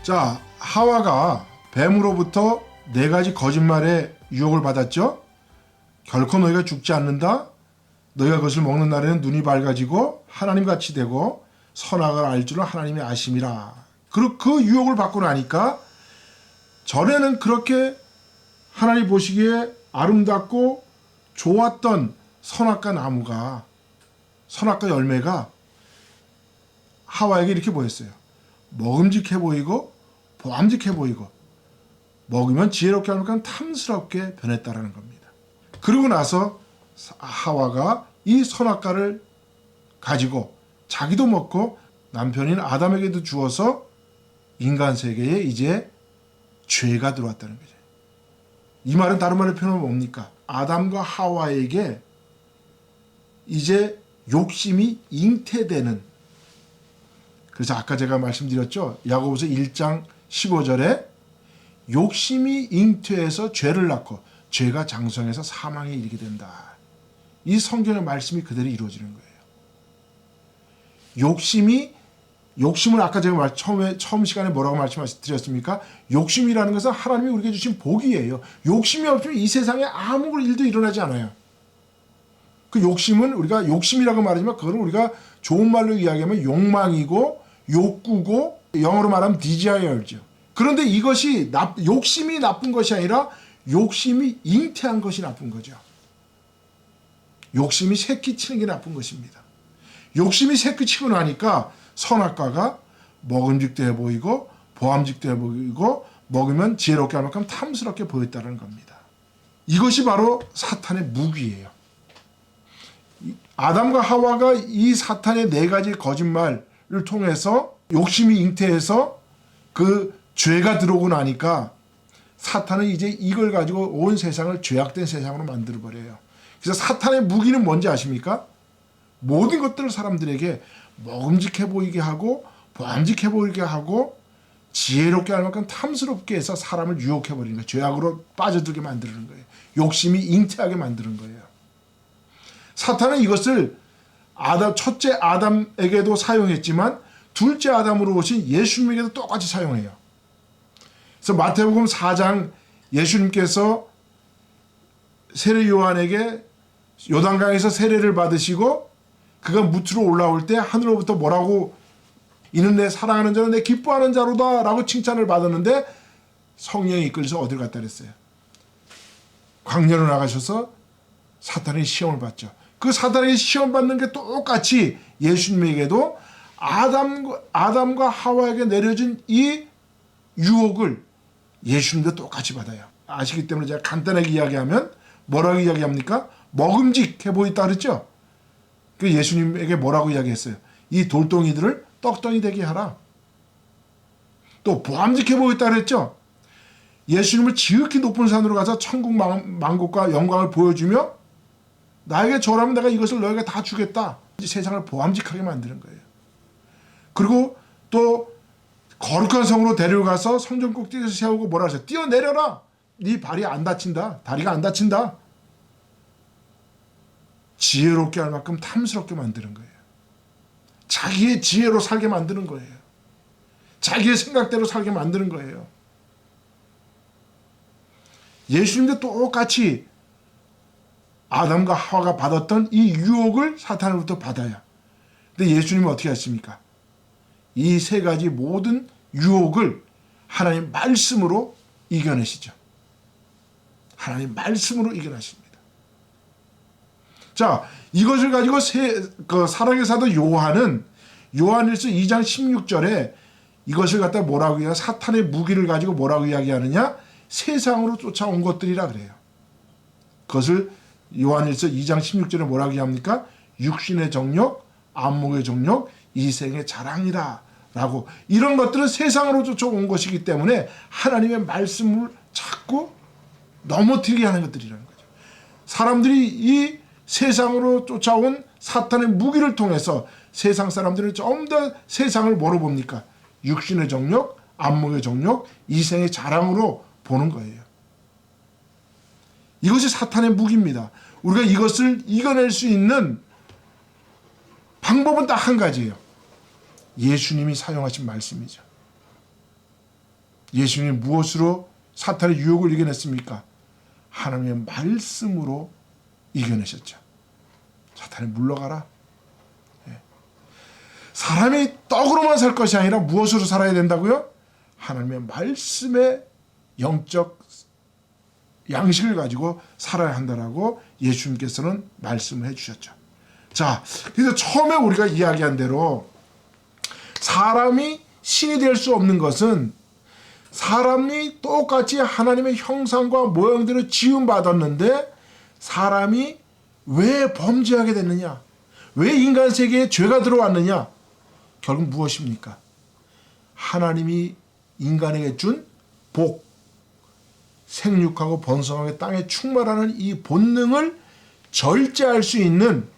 자, 하와가 뱀으로부터 4가지 거짓말의 유혹을 받았죠. 결코 너희가 죽지 않는다. 너희가 그것을 먹는 날에는 눈이 밝아지고 하나님같이 되고 선악을 알 줄은 하나님이 아심이라. 그 유혹을 받고 나니까 전에는 그렇게 하나님 보시기에 아름답고 좋았던 선악과 나무가, 선악과 열매가 하와에게 이렇게 보였어요. 먹음직해 보이고 보암직해 보이고 먹으면 지혜롭게 하니까 탐스럽게 변했다라는 겁니다. 그러고 나서 하와가 이 선악과를 가지고 자기도 먹고 남편인 아담에게도 주어서 인간 세계에 이제 죄가 들어왔다는 거죠. 이 말은 다른 말로 표현하면 뭡니까? 아담과 하와에게 이제 욕심이 잉태되는, 그래서 아까 제가 말씀드렸죠. 야고보서 1장 15절에 욕심이 잉태해서 죄를 낳고 죄가 장성해서 사망에 이르게 된다. 이 성경의 말씀이 그대로 이루어지는 거예요. 욕심을 아까 제가 처음 시간에 뭐라고 말씀드렸습니까? 욕심이라는 것은 하나님이 우리에게 주신 복이에요. 욕심이 없으면 이 세상에 아무 일도 일어나지 않아요. 그 욕심은 우리가 욕심이라고 말하지만 그거는 우리가 좋은 말로 이야기하면 욕망이고 욕구고 영어로 말하면 desire죠. 그런데 이것이 욕심이 나쁜 것이 아니라 욕심이 잉태한 것이 나쁜 거죠. 욕심이 새끼치는 게 나쁜 것입니다. 욕심이 새끼치고 나니까 선악과가 먹음직도 해 보이고 보암직도 해 보이고 먹으면 지혜롭게 할 만큼 탐스럽게 보였다는 겁니다. 이것이 바로 사탄의 무기예요. 아담과 하와가 이 사탄의 4가지 거짓말을 통해서 욕심이 잉태해서 그 죄가 들어오고 나니까 사탄은 이제 이걸 가지고 온 세상을 죄악된 세상으로 만들어버려요. 그래서 사탄의 무기는 뭔지 아십니까? 모든 것들을 사람들에게 먹음직해 보이게 하고 보암직해 보이게 하고 지혜롭게 할 만큼 탐스럽게 해서 사람을 유혹해버리는 거예요. 죄악으로 빠져들게 만드는 거예요. 욕심이 잉태하게 만드는 거예요. 사탄은 이것을 첫째 아담에게도 사용했지만 둘째 아담으로 오신 예수님에게도 똑같이 사용해요. 그래서 마태복음 4장 예수님께서 세례 요한에게 요단강에서 세례를 받으시고 그가 무트로 올라올 때 하늘로부터 뭐라고, 이는 내 사랑하는 자는 내 기뻐하는 자로다 라고 칭찬을 받았는데 성령이 이끌려서 어디를 갔다 그랬어요? 광야로 나가셔서 사탄의 시험을 받죠. 그 사탄에게 시험 받는 게 똑같이 예수님에게도 아담과 하와에게 내려진 이 유혹을 예수님도 똑같이 받아요. 아시기 때문에 제가 간단하게 이야기하면 뭐라고 이야기합니까? 먹음직해 보였다 그랬죠? 그 예수님에게 뭐라고 이야기했어요? 이 돌덩이들을 떡덩이 되게 하라. 또 보암직해 보였다 그랬죠? 예수님을 지극히 높은 산으로 가서 천국 만국과 영광을 보여주며 나에게 절하면 내가 이것을 너에게 다 주겠다. 세상을 보암직하게 만드는 거예요. 그리고 또 거룩한 성으로 데려가서 성전 꼭대기에서 세우고 뭐라 하세요? 뛰어내려라. 네 발이 안 다친다. 다리가 안 다친다. 지혜롭게 할 만큼 탐스럽게 만드는 거예요. 자기의 지혜로 살게 만드는 거예요. 자기의 생각대로 살게 만드는 거예요. 예수님도 똑같이 아담과 하와가 받았던 이 유혹을 사탄으로부터 받아요. 근데 예수님은 어떻게 하십니까? 이 3가지 모든 유혹을 하나님 말씀으로 이겨내시죠. 하나님 말씀으로 이겨내십니다. 자, 이것을 가지고 사랑의 사도 요한은 요한일서 2장 16절에 이것을 갖다 뭐라고 이야기하냐? 사탄의 무기를 가지고 뭐라고 이야기하느냐? 세상으로 쫓아온 것들이라 그래요. 그것을 요한일서 2장 16절에 뭐라고 이야기합니까? 육신의 정욕, 안목의 정욕, 이생의 자랑이라 라고. 이런 것들은 세상으로 쫓아온 것이기 때문에 하나님의 말씀을 자꾸 넘어뜨리게 하는 것들이라는 거죠. 사람들이 이 세상으로 쫓아온 사탄의 무기를 통해서 세상 사람들은 좀 더 세상을 뭐로 봅니까? 육신의 정욕, 안목의 정욕, 이생의 자랑으로 보는 거예요. 이것이 사탄의 무기입니다. 우리가 이것을 이겨낼 수 있는 방법은 딱 한 가지예요. 예수님이 사용하신 말씀이죠. 예수님이 무엇으로 사탄의 유혹을 이겨냈습니까? 하나님의 말씀으로 이겨내셨죠. 사탄이 물러가라. 사람이 떡으로만 살 것이 아니라 무엇으로 살아야 된다고요? 하나님의 말씀의 영적 양식을 가지고 살아야 한다라고 예수님께서는 말씀을 해주셨죠. 자, 그래서 처음에 우리가 이야기한 대로 사람이 신이 될 수 없는 것은 사람이 똑같이 하나님의 형상과 모양대로 지음받았는데 사람이 왜 범죄하게 됐느냐? 왜 인간 세계에 죄가 들어왔느냐? 결국 무엇입니까? 하나님이 인간에게 준 복, 생육하고 번성하게 땅에 충만하는 이 본능을 절제할 수 있는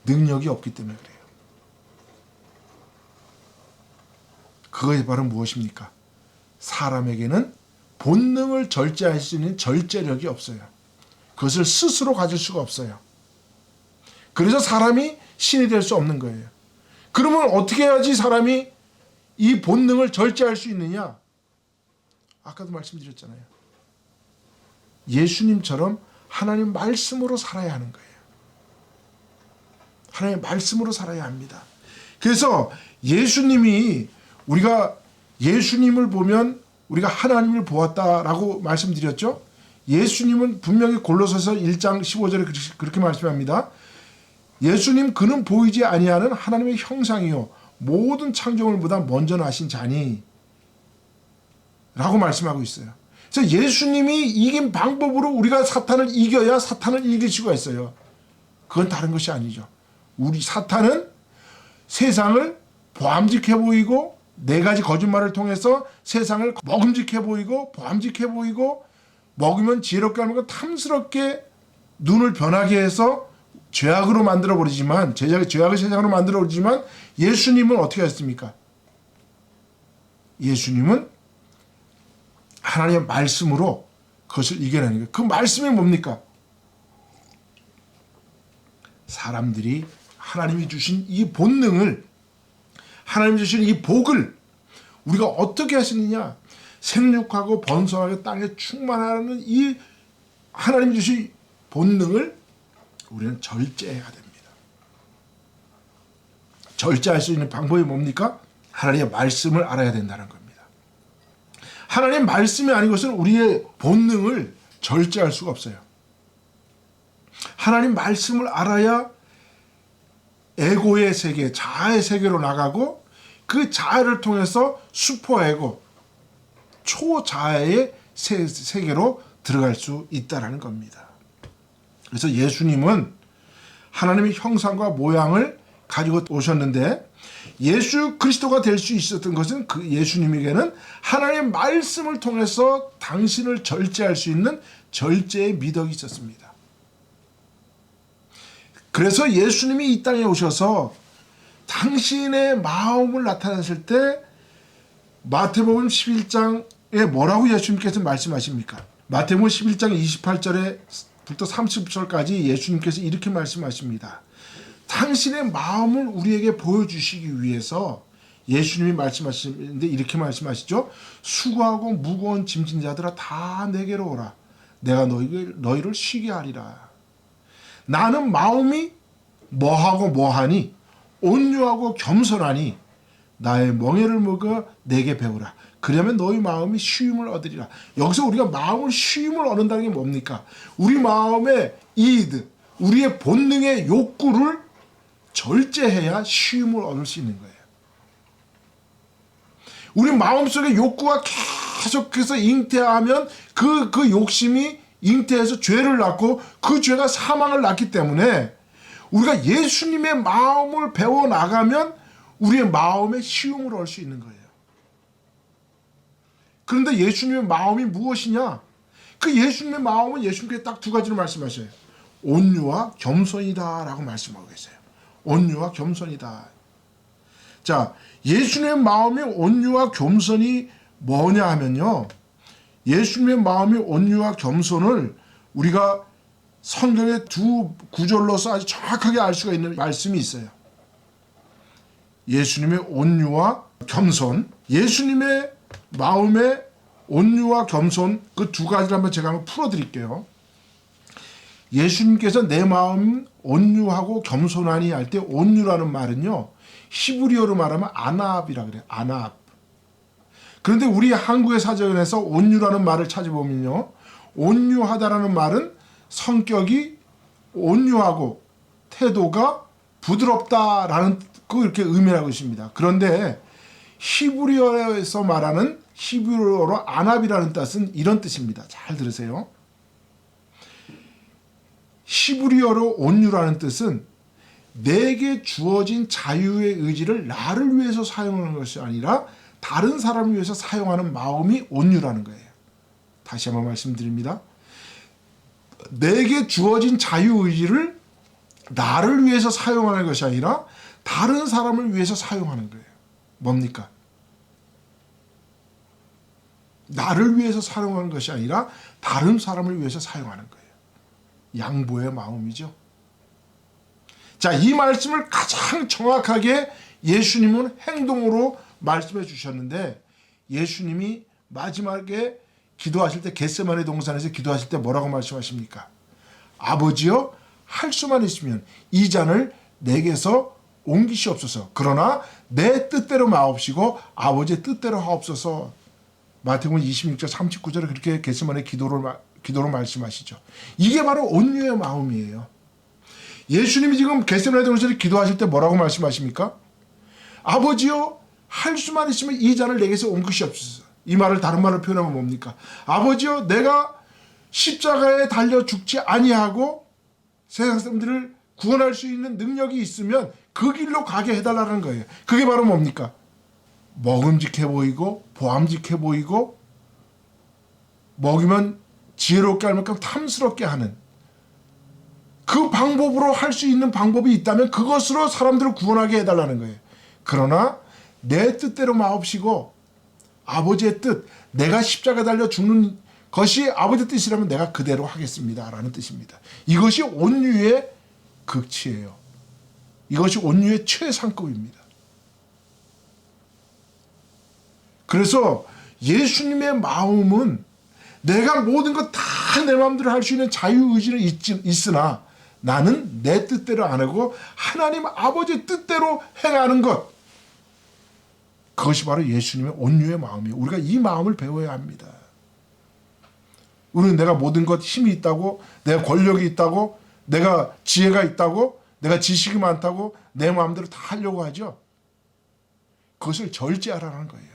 능력이 없기 때문에 그래요. 그것이 바로 무엇입니까? 사람에게는 본능을 절제할 수 있는 절제력이 없어요. 그것을 스스로 가질 수가 없어요. 그래서 사람이 신이 될 수 없는 거예요. 그러면 어떻게 해야지 사람이 이 본능을 절제할 수 있느냐? 아까도 말씀드렸잖아요. 예수님처럼 하나님 말씀으로 살아야 하는 거예요. 하나님의 말씀으로 살아야 합니다. 그래서 예수님이 우리가 예수님을 보면 우리가 하나님을 보았다라고 말씀드렸죠. 예수님은 분명히 골로새서 1장 15절에 그렇게 말씀합니다. 예수님 그는 보이지 아니하는 하나님의 형상이요 모든 창조물보다 먼저 나신 자니 라고 말씀하고 있어요. 그래서 예수님이 이긴 방법으로 우리가 사탄을 이겨야 사탄을 이길 수가 있어요. 그건 다른 것이 아니죠. 우리 사탄은 세상을 보암직해 보이고 네 가지 거짓말을 통해서 세상을 먹음직해 보이고 보암직해 보이고 먹으면 지혜롭게 하는 건 탐스럽게 눈을 변하게 해서 죄악으로 만들어버리지만 죄악의 세상으로 만들어버리지만 예수님은 어떻게 하셨습니까? 예수님은 하나님의 말씀으로 그것을 이겨내는 거예요. 그 말씀이 뭡니까? 사람들이 하나님이 주신 이 본능을 하나님이 주신 이 복을 우리가 어떻게 하시느냐? 생육하고 번성하게 땅에 충만하는 이 하나님이 주신 본능을 우리는 절제해야 됩니다. 절제할 수 있는 방법이 뭡니까? 하나님의 말씀을 알아야 된다는 겁니다. 하나님의 말씀이 아닌 것은 우리의 본능을 절제할 수가 없어요. 하나님 말씀을 알아야 에고의 세계, 자아의 세계로 나가고 그 자아를 통해서 슈퍼에고, 초자아의 세계로 들어갈 수 있다는 겁니다. 그래서 예수님은 하나님의 형상과 모양을 가지고 오셨는데 예수 그리스도가 될 수 있었던 것은 그 예수님에게는 하나님의 말씀을 통해서 당신을 절제할 수 있는 절제의 미덕이 있었습니다. 그래서 예수님이 이 땅에 오셔서 당신의 마음을 나타내실 때 마태복음 11장에 뭐라고 예수님께서 말씀하십니까? 마태복음 11장 28절에부터 30절까지 예수님께서 이렇게 말씀하십니다. 당신의 마음을 우리에게 보여주시기 위해서 예수님이 말씀하시는데 이렇게 말씀하시죠. 수고하고 무거운 짐진 자들아 다 내게로 오라. 내가 너희를 쉬게 하리라. 나는 마음이 뭐하고 뭐하니 온유하고 겸손하니 나의 멍에를 먹어 내게 배우라. 그러면 너희 마음이 쉬움을 얻으리라. 여기서 우리가 마음을 쉬움을 얻는다는 게 뭡니까? 우리 마음의 이드, 우리의 본능의 욕구를 절제해야 쉬움을 얻을 수 있는 거예요. 우리 마음속에 욕구가 계속해서 잉태하면 그 욕심이 잉태해서 죄를 낳고 그 죄가 사망을 낳기 때문에 우리가 예수님의 마음을 배워나가면 우리의 마음에 쉬움을 얻을 수 있는 거예요. 그런데 예수님의 마음이 무엇이냐? 그 예수님의 마음은 예수님께서 딱 두 가지로 말씀하셔요. 온유와 겸손이다 라고 말씀하고 계세요. 온유와 겸손이다. 자, 예수님의 마음이 온유와 겸손이 뭐냐 하면요. 예수님의 마음이 온유와 겸손을 우리가 성경의 두 구절로서 아주 정확하게 알 수가 있는 말씀이 있어요. 예수님의 온유와 겸손, 예수님의 마음의 온유와 겸손 그 두 가지를 한번 제가 한번 풀어드릴게요. 예수님께서 내 마음 온유하고 겸손하니 할 때 온유라는 말은요, 히브리어로 말하면 아나압이라 그래요. 아나압. 그런데 우리 한국의 사전에서 온유라는 말을 찾아보면요, 온유하다라는 말은 성격이 온유하고 태도가 부드럽다라는 그렇게 의미라고 있습니다. 그런데 히브리어에서 말하는 히브리어로 아납이라는 뜻은 이런 뜻입니다. 잘 들으세요. 히브리어로 온유라는 뜻은 내게 주어진 자유의 의지를 나를 위해서 사용하는 것이 아니라 다른 사람을 위해서 사용하는 마음이 온유라는 거예요. 다시 한번 말씀드립니다. 내게 주어진 자유의지를 나를 위해서 사용하는 것이 아니라 다른 사람을 위해서 사용하는 거예요. 뭡니까? 나를 위해서 사용하는 것이 아니라 다른 사람을 위해서 사용하는 거예요. 양보의 마음이죠. 자, 이 말씀을 가장 정확하게 예수님은 행동으로 말씀해 주셨는데, 예수님이 마지막에 기도하실 때 겟세마네 동산에서 기도하실 때 뭐라고 말씀하십니까? 아버지여, 할 수만 있으면 이 잔을 내게서 옮기시옵소서. 그러나 내 뜻대로 마옵시고 아버지의 뜻대로 하옵소서. 마태복음 26장 39절에 그렇게 겟세마네 기도로 말씀하시죠. 이게 바로 온유의 마음이에요. 예수님이 지금 겟세마네 동산에서 기도하실 때 뭐라고 말씀하십니까? 아버지여, 할 수만 있으면 이 잔을 내게서 옮기시옵소서. 이 말을 다른 말로 표현하면 뭡니까? 아버지여, 내가 십자가에 달려 죽지 아니하고 세상 사람들을 구원할 수 있는 능력이 있으면 그 길로 가게 해달라는 거예요. 그게 바로 뭡니까? 먹음직해 보이고 보암직해 보이고 먹이면 지혜롭게 할 만큼 탐스럽게 하는 그 방법으로 할 수 있는 방법이 있다면 그것으로 사람들을 구원하게 해달라는 거예요. 그러나 내 뜻대로 마옵시고 아버지의 뜻, 내가 십자가 달려 죽는 것이 아버지의 뜻이라면 내가 그대로 하겠습니다 라는 뜻입니다. 이것이 온유의 극치예요. 이것이 온유의 최상급입니다. 그래서 예수님의 마음은 내가 모든 것 다 내 마음대로 할 수 있는 자유의지는 있으나 나는 내 뜻대로 안 하고 하나님 아버지의 뜻대로 행하는 것, 그것이 바로 예수님의 온유의 마음이에요. 우리가 이 마음을 배워야 합니다. 우리는 내가 모든 것 힘이 있다고, 내가 권력이 있다고, 내가 지혜가 있다고, 내가 지식이 많다고 내 마음대로 다 하려고 하죠. 그것을 절제하라는 거예요.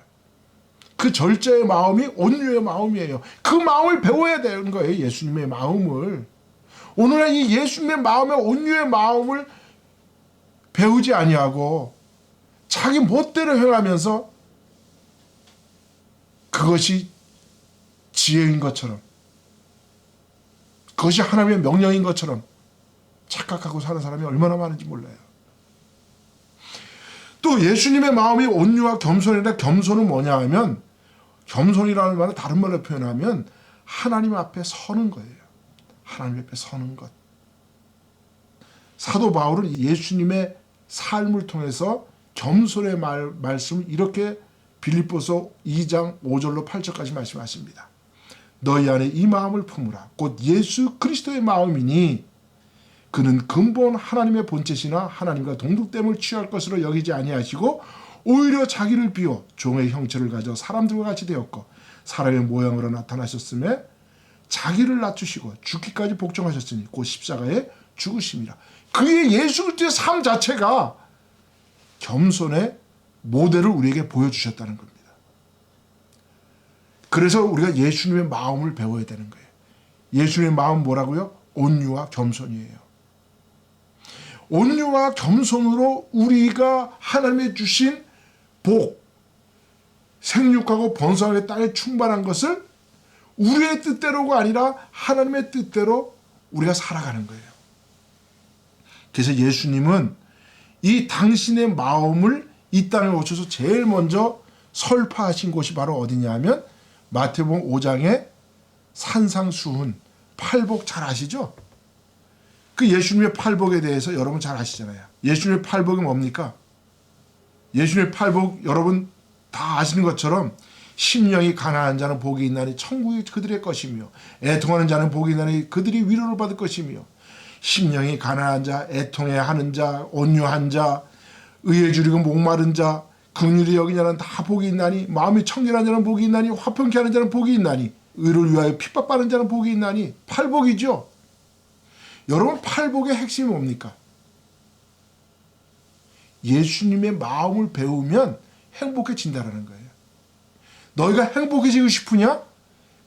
그 절제의 마음이 온유의 마음이에요. 그 마음을 배워야 되는 거예요. 예수님의 마음을. 오늘날 이 예수님의 마음의 온유의 마음을 배우지 아니하고 자기 멋대로 행하면서 그것이 지혜인 것처럼, 그것이 하나님의 명령인 것처럼 착각하고 사는 사람이 얼마나 많은지 몰라요. 또 예수님의 마음이 온유와 겸손이라, 겸손은 뭐냐 하면, 겸손이라는 말은 다른 말로 표현하면 하나님 앞에 서는 거예요. 하나님 앞에 서는 것. 사도 바울은 예수님의 삶을 통해서 겸손의 말씀을 이렇게 빌립보서 2장 5절로 8절까지 말씀하십니다. 너희 안에 이 마음을 품으라. 곧 예수 그리스도의 마음이니 그는 근본 하나님의 본체시나 하나님과 동등됨을 취할 것으로 여기지 아니하시고 오히려 자기를 비워 종의 형체를 가져 사람들과 같이 되었고 사람의 모양으로 나타나셨음에 자기를 낮추시고 죽기까지 복종하셨으니 곧 십자가에 죽으심이라. 그의 예수 그리스도의 삶 자체가 겸손의 모델을 우리에게 보여주셨다는 겁니다. 그래서 우리가 예수님의 마음을 배워야 되는 거예요. 예수님의 마음 뭐라고요? 온유와 겸손이에요. 온유와 겸손으로 우리가 하나님의 주신 복, 생육하고 번성하게 땅에 충만한 것을 우리의 뜻대로가 아니라 하나님의 뜻대로 우리가 살아가는 거예요. 그래서 예수님은 이 당신의 마음을 이 땅에 오셔서 제일 먼저 설파하신 곳이 바로 어디냐 하면 마태복음 5장의 산상수훈, 팔복 잘 아시죠? 그 예수님의 팔복에 대해서 여러분 잘 아시잖아요. 예수님의 팔복이 뭡니까? 예수님의 팔복 여러분 다 아시는 것처럼 심령이 가난한 자는 복이 있나니 천국이 그들의 것이며 애통하는 자는 복이 있나니 그들이 위로를 받을 것이며 심령이 가난한 자, 애통해하는 자, 온유한 자, 의에 줄이고 목마른 자, 긍휼히 여긴 자는 다 복이 있나니 마음이 청결한 자는 복이 있나니 화평케 하는 자는 복이 있나니 의를 위하여 핍박받는 자는 복이 있나니. 팔복이죠. 여러분, 팔복의 핵심이 뭡니까? 예수님의 마음을 배우면 행복해진다라는 거예요. 너희가 행복해지고 싶으냐?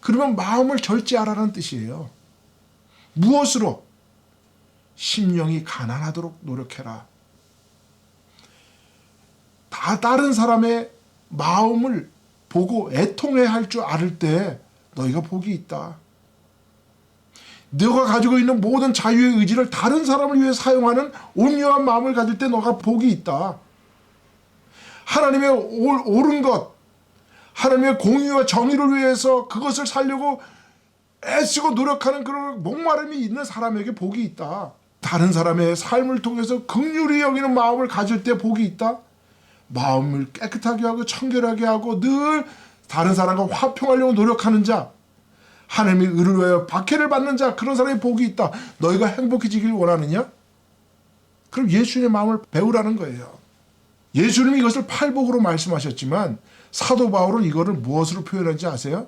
그러면 마음을 절제하라는 뜻이에요. 무엇으로? 심령이 가난하도록 노력해라. 다른 사람의 마음을 보고 애통해 할 줄 알을 때 너희가 복이 있다. 너가 가지고 있는 모든 자유의 의지를 다른 사람을 위해 사용하는 온유한 마음을 가질 때 너가 복이 있다. 하나님의 옳은 것, 하나님의 공의와 정의를 위해서 그것을 살려고 애쓰고 노력하는 그런 목마름이 있는 사람에게 복이 있다. 다른 사람의 삶을 통해서 긍휼히 여기는 마음을 가질 때 복이 있다. 마음을 깨끗하게 하고 청결하게 하고 늘 다른 사람과 화평하려고 노력하는 자, 하나님의 의를 위하여 박해를 받는 자, 그런 사람이 복이 있다. 너희가 행복해지길 원하느냐? 그럼 예수님의 마음을 배우라는 거예요. 예수님이 이것을 팔복으로 말씀하셨지만 사도 바울은 이거를 무엇으로 표현하는지 아세요?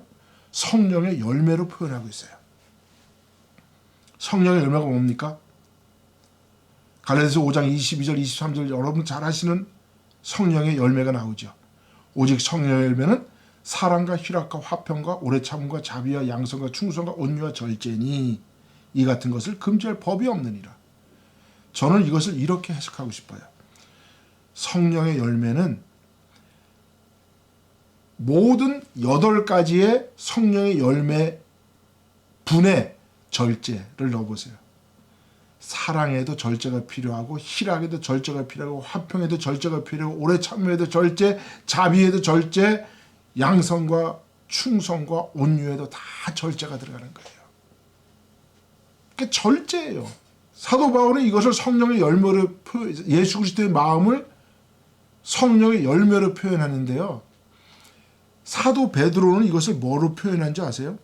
성령의 열매로 표현하고 있어요. 성령의 열매가 뭡니까? 갈라디아서 5장 22절 23절 여러분 잘 아시는 성령의 열매가 나오죠. 오직 성령의 열매는 사랑과 희락과 화평과 오래 참음과 자비와 양성과 충성과 온유와 절제니 이 같은 것을 금지할 법이 없느니라. 저는 이것을 이렇게 해석하고 싶어요. 성령의 열매는 모든 8가지의 성령의 열매 분의 절제를 넣어보세요. 사랑에도 절제가 필요하고 희락에도 절제가 필요하고 화평에도 절제가 필요하고 오래 참음에도 절제, 자비에도 절제, 양성과 충성과 온유에도 다 절제가 들어가는 거예요. 그게 절제예요. 사도 바울은 이것을 성령의 열매로 예수 그리스도의 마음을 성령의 열매로 표현하는데요. 사도 베드로는 이것을 뭐로 표현한지 아세요?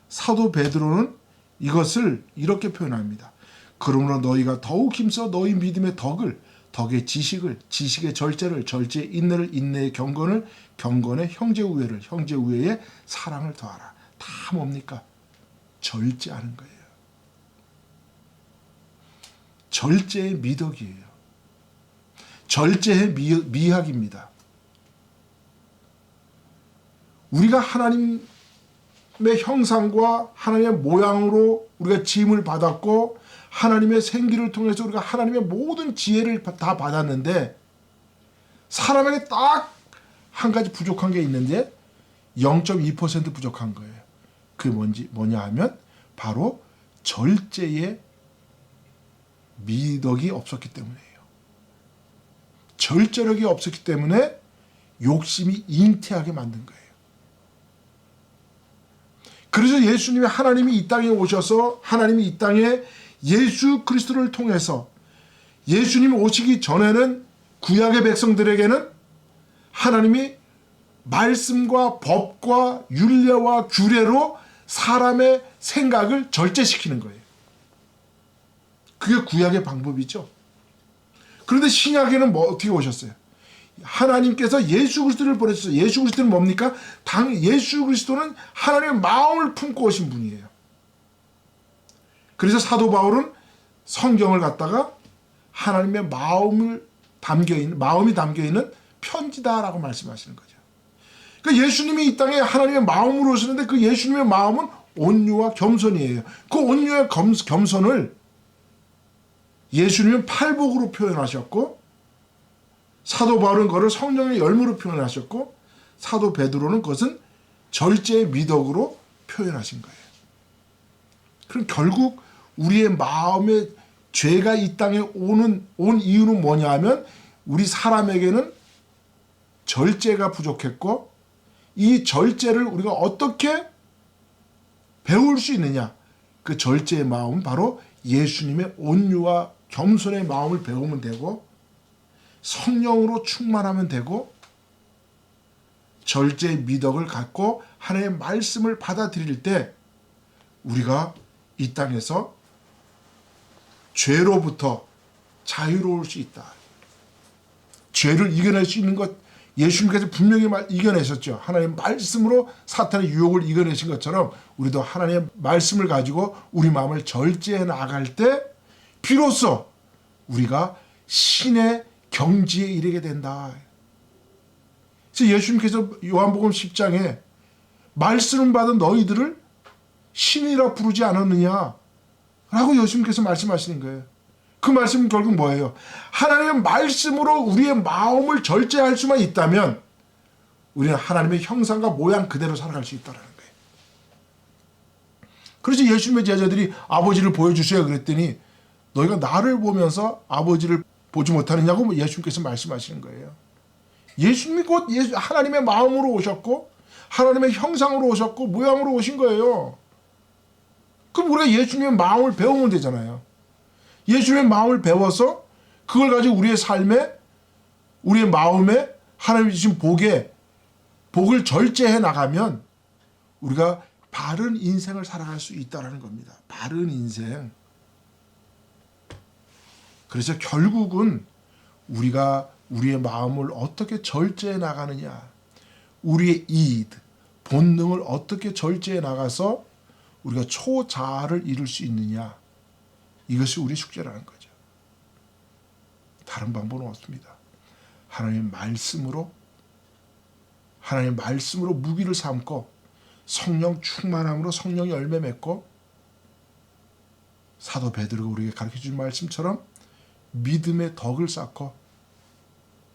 사도 베드로는 이것을 이렇게 표현합니다. 그러므로 너희가 더욱 힘써 너희 믿음의 덕을, 덕의 지식을, 지식의 절제를, 절제의 인내를, 인내의 경건을, 경건의 형제 우애를, 형제 우애의 사랑을 더하라. 다 뭡니까? 절제하는 거예요. 절제의 미덕이에요. 절제의 미학입니다. 우리가 하나님의 형상과 하나님의 모양으로 우리가 지음을 받았고 하나님의 생기를 통해서 우리가 하나님의 모든 지혜를 다 받았는데 사람에게 딱 한 가지 부족한 게 있는데 0.2% 부족한 거예요. 그게 뭐냐 하면 바로 절제의 미덕이 없었기 때문이에요. 절제력이 없었기 때문에 욕심이 잉태하게 만든 거예요. 그래서 예수님이 하나님이 이 땅에 오셔서 하나님이 이 땅에 예수 그리스도를 통해서 예수님 오시기 전에는 구약의 백성들에게는 하나님이 말씀과 법과 율례와 규례로 사람의 생각을 절제시키는 거예요. 그게 구약의 방법이죠. 그런데 신약에는 어떻게 오셨어요? 하나님께서 예수 그리스도를 보내셨어요. 예수 그리스도는 뭡니까? 예수 그리스도는 하나님의 마음을 품고 오신 분이에요. 그래서 사도 바울은 성경을 갖다가 하나님의 마음이 담겨있는 편지다라고 말씀하시는 거죠. 그러니까 예수님이 이 땅에 하나님의 마음으로 오시는데 그 예수님의 마음은 온유와 겸손이에요. 그 온유와 겸손을 예수님은 팔복으로 표현하셨고 사도 바울은 그것을 성령의 열매로 표현하셨고 사도 베드로는 그것은 절제의 미덕으로 표현하신 거예요. 그럼 결국 우리의 마음에 죄가 이 땅에 온 이유는 뭐냐 하면 우리 사람에게는 절제가 부족했고 이 절제를 우리가 어떻게 배울 수 있느냐? 그 절제의 마음은 바로 예수님의 온유와 겸손의 마음을 배우면 되고 성령으로 충만하면 되고 절제의 미덕을 갖고 하나님의 말씀을 받아들일 때 우리가 이 땅에서 죄로부터 자유로울 수 있다. 죄를 이겨낼 수 있는 것 예수님께서 분명히 이겨내셨죠. 하나님의 말씀으로 사탄의 유혹을 이겨내신 것처럼 우리도 하나님의 말씀을 가지고 우리 마음을 절제해 나갈 때 비로소 우리가 신의 경지에 이르게 된다. 그래서 예수님께서 요한복음 10장에 말씀 받은 너희들을 신이라 부르지 않았느냐 라고 예수님께서 말씀하시는 거예요. 그 말씀은 결국 뭐예요? 하나님의 말씀으로 우리의 마음을 절제할 수만 있다면 우리는 하나님의 형상과 모양 그대로 살아갈 수 있다는 거예요. 그래서 예수님의 제자들이 아버지를 보여주세요 그랬더니 너희가 나를 보면서 아버지를 보지 못하느냐고 예수님께서 말씀하시는 거예요. 예수님이 곧 하나님의 마음으로 오셨고 하나님의 형상으로 오셨고 모양으로 오신 거예요. 그럼 우리가 예수님의 마음을 배우면 되잖아요. 예수님의 마음을 배워서 그걸 가지고 우리의 삶에 우리의 마음에 하나님 주신 복을 절제해 나가면 우리가 바른 인생을 살아갈 수 있다는 겁니다. 바른 인생. 그래서 결국은 우리가 우리의 마음을 어떻게 절제해 나가느냐, 우리의 본능을 어떻게 절제해 나가서 우리가 초자아를 이룰 수 있느냐, 이것이 우리 숙제라는 거죠. 다른 방법은 없습니다. 하나님의 말씀으로 무기를 삼고 성령 충만함으로 성령의 열매 맺고 사도 베드로가 우리에게 가르쳐준 말씀처럼 믿음의 덕을 쌓고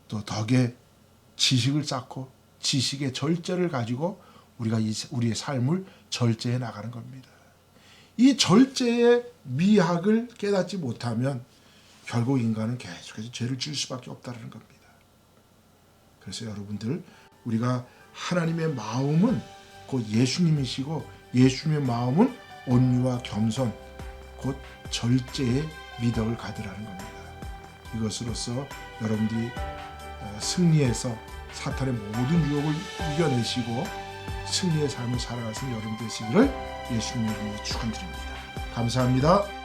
또 덕의 지식을 쌓고 지식의 절제를 가지고 우리가 우리의 삶을 절제해 나가는 겁니다. 이 절제의 미학을 깨닫지 못하면 결국 인간은 계속해서 죄를 지을 수밖에 없다는 겁니다. 그래서 여러분들 우리가 하나님의 마음은 곧 예수님이시고 예수님의 마음은 온유와 겸손 곧 절제의 미덕을 가지라는 겁니다. 이것으로서 여러분들이 승리해서 사탄의 모든 유혹을 이겨내시고 승리의 삶을 살아가시는 여러분 되시기를 예수님의 이름으로 축원드립니다. 감사합니다.